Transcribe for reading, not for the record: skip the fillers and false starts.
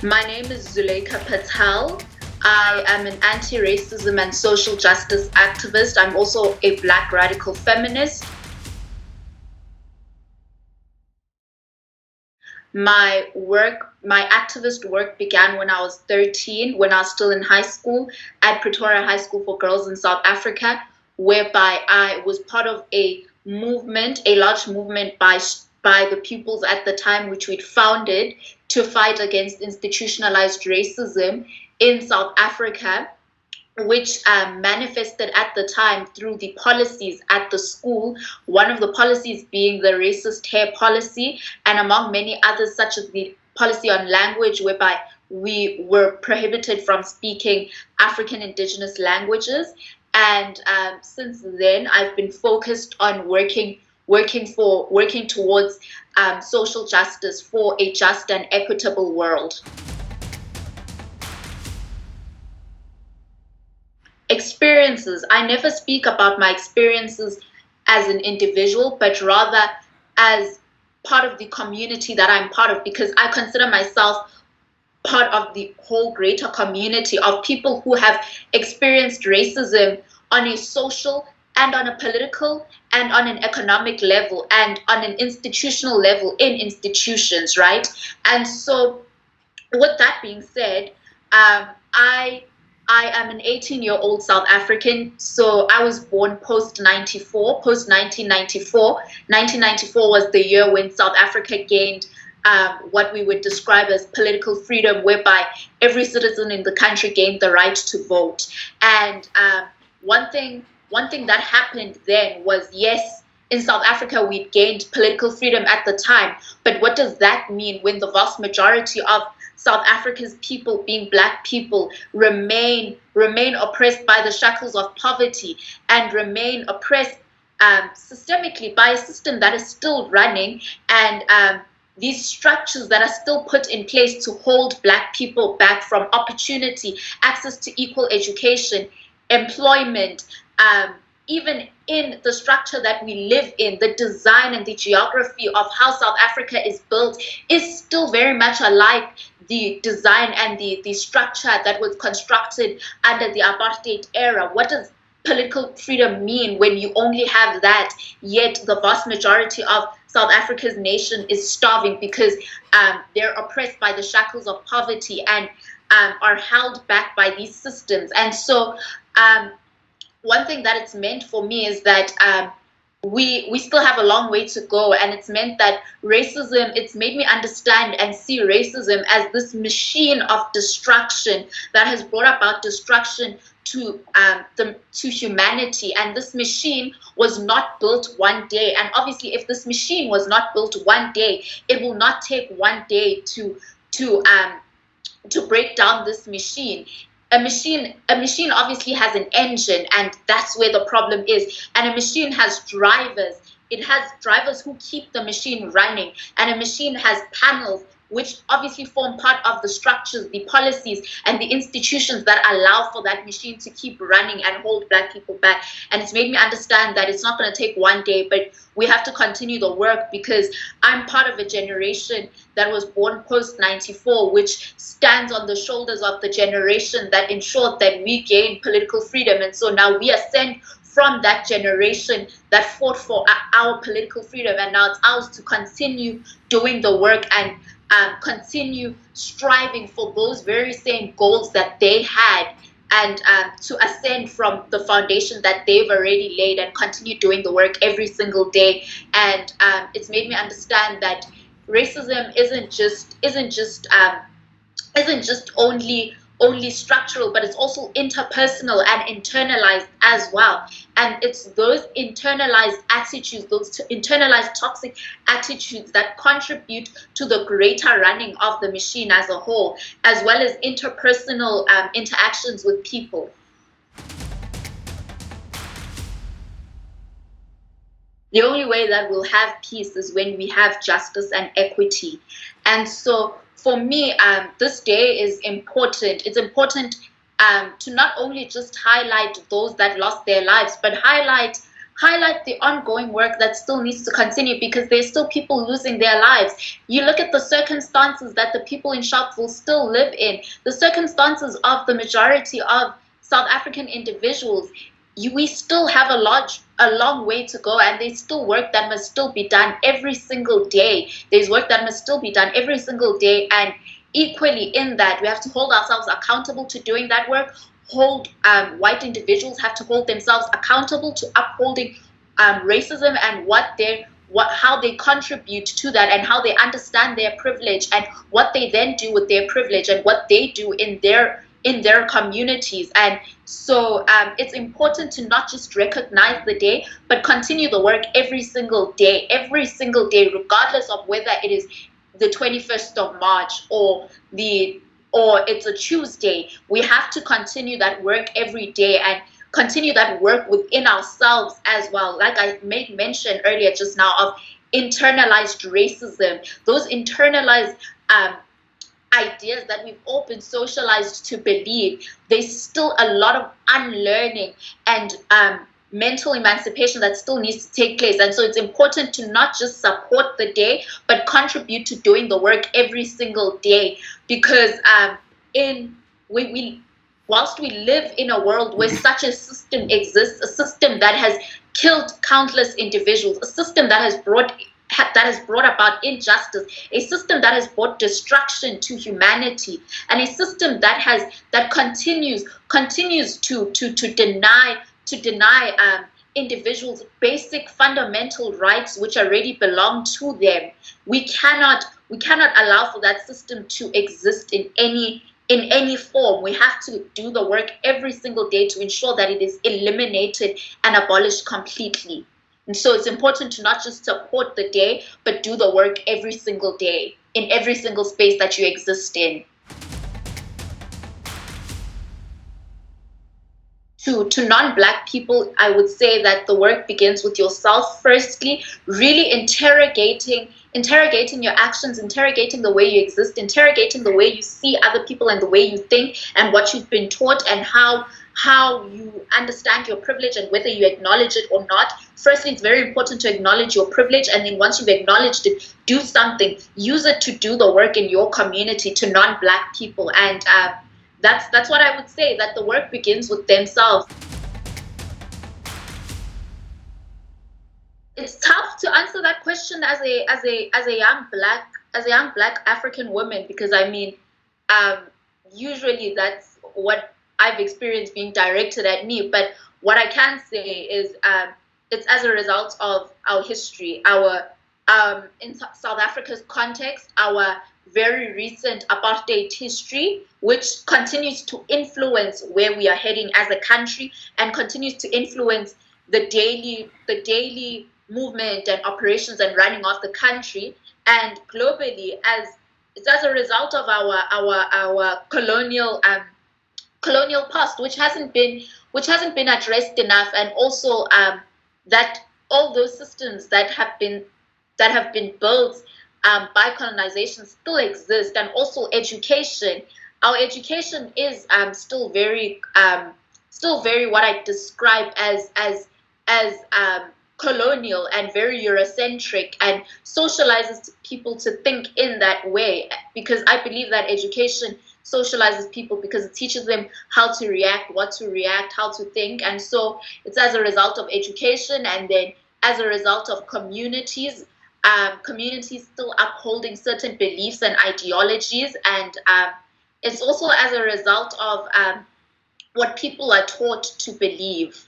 My name is Zulaikha Patel. I am an anti-racism and social justice activist. I'm also a Black radical feminist. My activist work began when I was 13, when I was still in high school at Pretoria High School for Girls in South Africa, whereby I was part of a movement, a large movement by the pupils at the time, which we'd founded to fight against institutionalized racism in South Africa, which manifested at the time through the policies at the school, one of the policies being the racist hair policy, and among many others, such as the policy on language, whereby we were prohibited from speaking African indigenous languages. And since then, I've been focused on working towards social justice for a just and equitable world. Experiences. I never speak about my experiences as an individual, but rather as part of the community that I'm part of, because I consider myself part of the whole greater community of people who have experienced racism on a social and on a political and on an economic level and on an institutional level in institutions, right? And so with that being said, I am an 18-year-old South African, so I was born post-94, post-1994. 1994 was the year when South Africa gained what we would describe as political freedom, whereby every citizen in the country gained the right to vote. And one thing that happened then was, yes, in South Africa, we gained political freedom at the time, but what does that mean when the vast majority of South Africa's people, being Black people, remain oppressed by the shackles of poverty and remain oppressed systemically by a system that is still running, and these structures that are still put in place to hold Black people back from opportunity, access to equal education, employment, even in the structure that we live in, the design and the geography of how South Africa is built is still very much alike the design and the structure that was constructed under the apartheid era. What does political freedom mean when you only have that, yet the vast majority of South Africa's nation is starving because they're oppressed by the shackles of poverty and are held back by these systems? And so one thing that it's meant for me is that we still have a long way to go, and it's meant that racism, it's made me understand and see racism as this machine of destruction that has brought about destruction to humanity. And this machine was not built one day, and obviously if this machine was not built one day, it will not take one day to break down this machine. A machine obviously has an engine, and that's where the problem is. And a machine has drivers. It has drivers who keep the machine running. And a machine has panels, which obviously form part of the structures, the policies, and the institutions that allow for that machine to keep running and hold Black people back. And it's made me understand that it's not going to take one day, but we have to continue the work, because I'm part of a generation that was born post-94, which stands on the shoulders of the generation that ensured that we gained political freedom. And so now we ascend from that generation that fought for our political freedom, and now it's ours to continue doing the work and continue striving for those very same goals that they had, and to ascend from the foundation that they've already laid and continue doing the work every single day. And it's made me understand that racism isn't just only structural, but it's also interpersonal and internalized as well. And it's those internalized attitudes, those internalized toxic attitudes that contribute to the greater running of the machine as a whole, as well as interpersonal interactions with people. The only way that we'll have peace is when we have justice and equity. And so for me, this day is important. It's important to not only just highlight those that lost their lives, but highlight highlight the ongoing work that still needs to continue, because there's still people losing their lives. You look at the circumstances that the people in Sharpeville still live in, the circumstances of the majority of South African individuals. We still have a long way to go, and there's still work that must still be done every single day. There's work that must still be done every single day, and equally in that, we have to hold ourselves accountable to doing that work. White individuals have to hold themselves accountable to upholding racism and how they contribute to that, and how they understand their privilege, and what they then do with their privilege, and what they do in their communities. And so it's important to not just recognize the day, but continue the work every single day, regardless of whether it is the 21st of March or it's a Tuesday. We have to continue that work every day, and continue that work within ourselves as well. Like I made mention earlier just now of internalized racism, those internalized ideas that we've all been socialized to believe. There's still a lot of unlearning and mental emancipation that still needs to take place. And so it's important to not just support the day, but contribute to doing the work every single day, because whilst we live in a world where such a system exists, a system that has killed countless individuals, a system that has brought about injustice, a system that has brought destruction to humanity, and a system that continues to deny individuals basic fundamental rights which already belong to them. We cannot allow for that system to exist in any form. We have to do the work every single day to ensure that it is eliminated and abolished completely. And so it's important to not just support the day, but do the work every single day in every single space that you exist in. To non-Black people, I would say that the work begins with yourself. Firstly, really interrogating your actions, interrogating the way you exist, interrogating the way you see other people and the way you think and what you've been taught, and how you understand your privilege and whether you acknowledge it or not. Firstly, it's very important to acknowledge your privilege, and then once you've acknowledged it, do something. Use it to do the work in your community to non-Black people. And that's what I would say, that the work begins with themselves. It's tough to answer that question as a young black African woman, because I mean, usually that's what I've experienced being directed at me. But what I can say is it's as a result of our history, in South Africa's context, our very recent apartheid history, which continues to influence where we are heading as a country, and continues to influence the daily movement and operations and running of the country, and globally, it's as a result of our colonial past, which hasn't been addressed enough, and also that all those systems that have been built by colonization still exist. And also education. Our education is still very what I describe as colonial and very Eurocentric, and socializes people to think in that way, because I believe that education socializes people because it teaches them how to react, what to react, how to think. And so it's as a result of education, and then as a result of communities still upholding certain beliefs and ideologies, and it's also as a result of what people are taught to believe.